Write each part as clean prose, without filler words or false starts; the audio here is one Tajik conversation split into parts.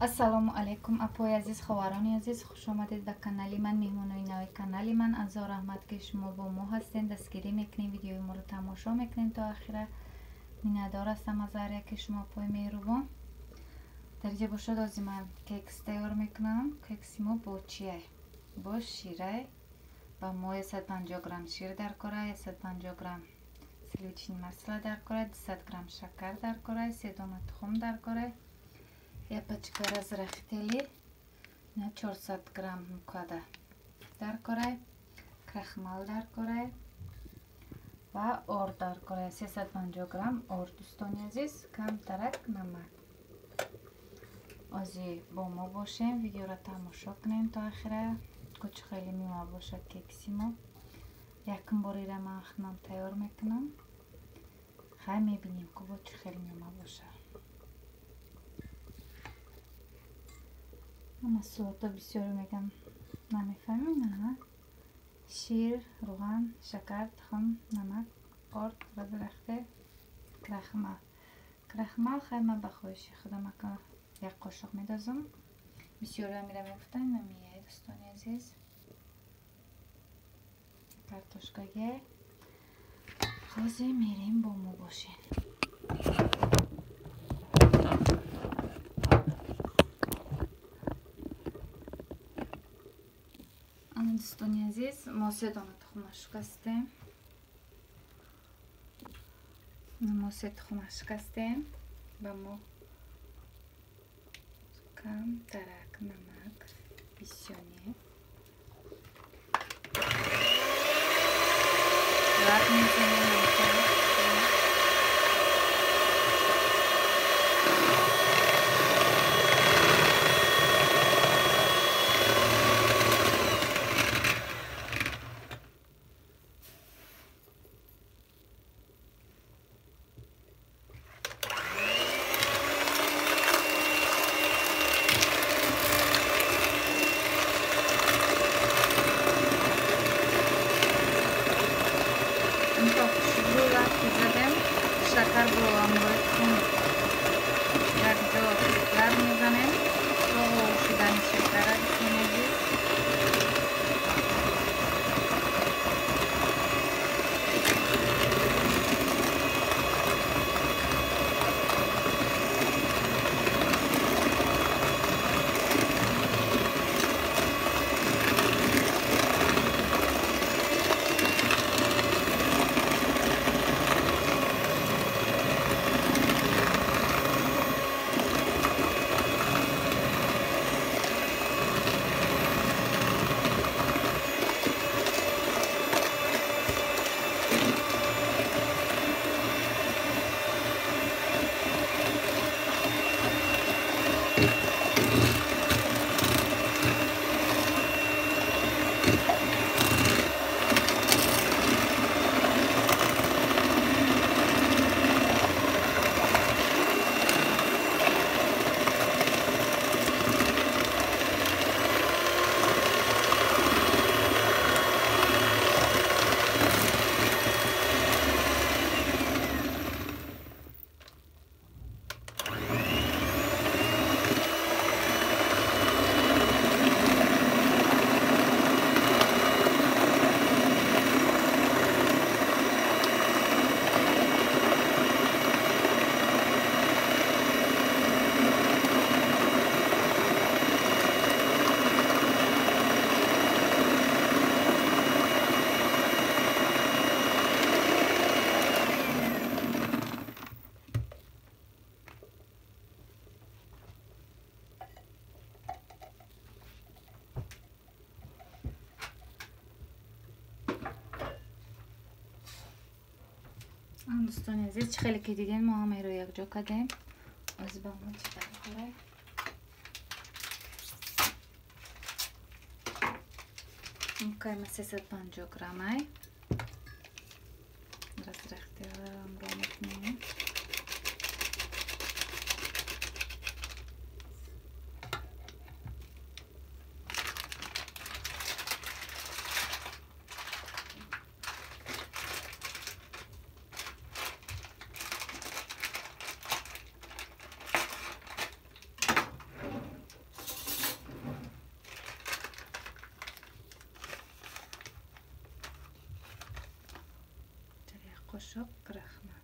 ассалому алайкум апои азиз, ховарони азиз, хуш омадед ба канали ман, меҳмонои нави канали ман. Азо раҳмат ки шумо бо мо ҳастед, дастгирӣ мекунед, видеои моро тамошо мекунед то охира. Миннатдор ҳастам аз ҳар яке шумо апои меҳрубон. дар ҷо бошад ҳозир ман кекс тайёр мекунам. кекси мо бо чиай? Бо ширай. ба мо 150 грамм шир дар кора, 150 грамм сливочное масло дар кора, 200 грамм шакар дар кора, 3 дона тухм дар кора, я пачка разрахтели на 400 грамм мукада дар корай, крахмал дар корай ва орд дар корай 350 грамм орд. дӯстони азиз, камтарак намак. озӣ бо мо бошем, видеоро тамошо кунем то охира. кучи хеле миёна бошад кекси мо. якум борира ман худам тайёр мекунам. хай мебинем ки бо чӣ хеле миёна бошад. маҳсулота бисёр мегам намефаҳмем. шир, руған, шакар, тухм, намак, орд, разрахте, крахмал хай ман ба хоҳиши худам як қошуқ медозам. бисёр амира мегуфтан намияй. дӯстони азиз, картошкаге ҳозир мерем, бо мо бошед. дӯстони азиз, мо 3 дона тухмаш шикастем. ба мо кам тарак намак бисёр не рак мезанем. шакар бо амбои тухм якҷо гар мезанем то шудани шакара бисёнеги. дӯстони азиз, чӣ хеле ки дидем, мо ҳамаеро якҷо кардем. ҳозир ба мо чӣ дар корай? мукайма 350 граммай разрахтелам ро мекунем. Çok rahman.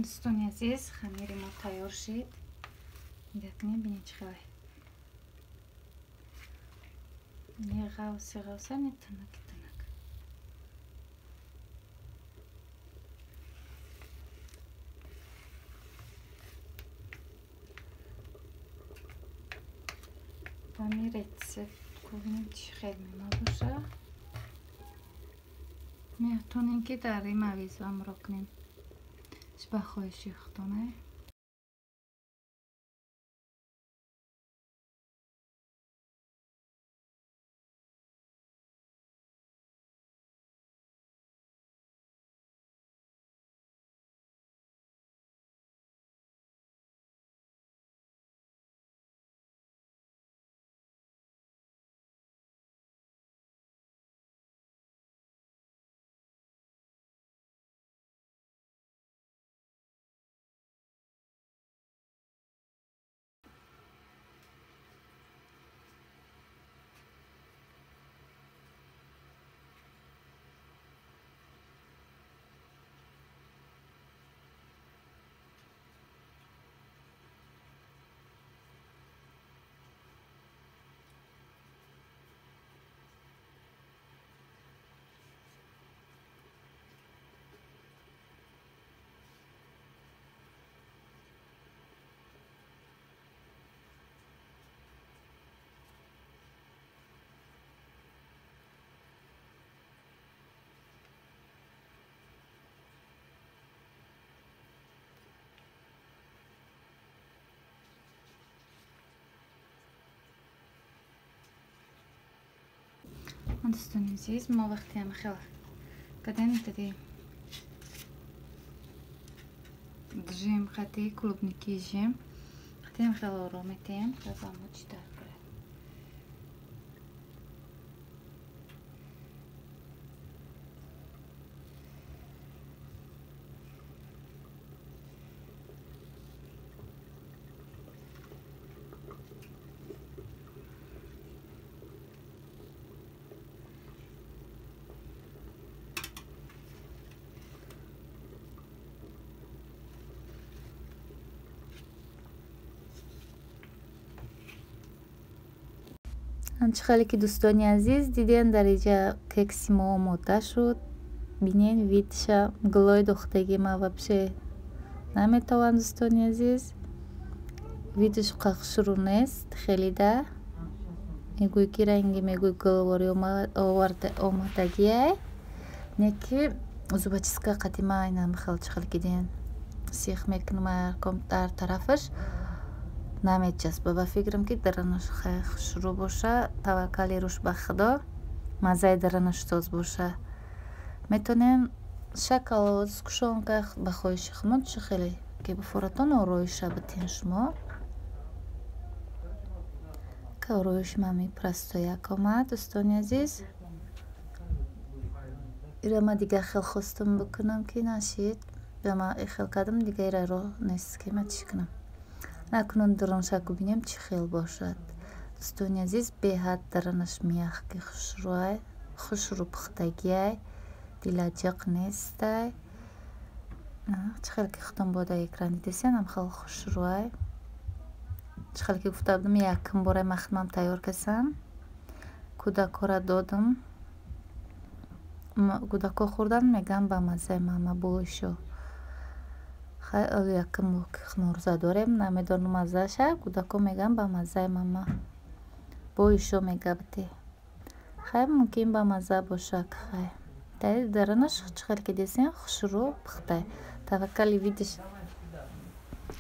دوستان عزیز خمیر ما تیار شد. ببینید چقدر یه غوصه نه تنک خمیر رسیفت کنید خیلی ما باشه. میتونین که در این مویز هم رو کنیم به خواهشی خودمه. دوستان عزیز ما وقتی هم خیلی قدم دادیم جیم خطی کلوبنیکی جیم خطی هم خیلی آرامتیم خیلی زموچی در برد. خیلی که دوستانی عزیز دیدین در اینجا کیک ما آماده شد. بینین ویدشا گلوی دختگی ما вообще نمیتوان دوستانی عزیز ویدش قخشرو نیست خیلی ده میگوی که رنگی میگوی گلواری آمادگیه неки зубочистка қадима айнам хелч хел киден сих мекнума ком дар тарафаш намечаст ба фикрам ки даранаш хай хушру боша таваккали руш ба худо мазаи даранаш соз боша метонем шоколад кушонка ба хоҳиши хумон чӣ хеле ки буфоратон ороиша битен шумо ка ороиши мами простояк омад дӯстони азиз ирама дига хел хостум бикунам ки нашид бама хел кардам дига ираро нест ки ма чӣ кунам накунун дароншаку бинем чӣ хел бошад дӯстони азиз беҳад даранаш меах ки хушруай хушру пухтагиай дилаҷиқ нестай чӣ хеле ки худам бода экран дидесен ам хел хушруай чӣ хеле ки гуфта будам якум бора махдмам тайёр касам кӯдакора додам кӯдако хӯрдан мегӯям ба маззаи мама боишо хеле якум норӯза дорем намедонам маззааша кӯдако мегӯям ба маззаи мама боишо мегабите хай мумкин ба мазза бошад хай таи даранаш чӣ хеле ки десен хушру пухтай таваккали видиш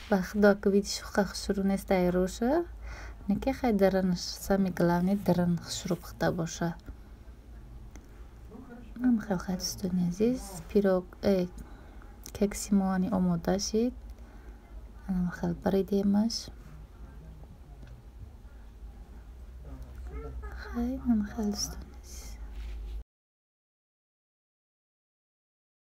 ба худо ки видиш хуқа хушру нест айроша неки хай даранаш сами главни даран хушру пухта боша ам хел хай дӯстони азиз пирог кекси моани омода шид анам хел баридемаш хай ам хел дӯстони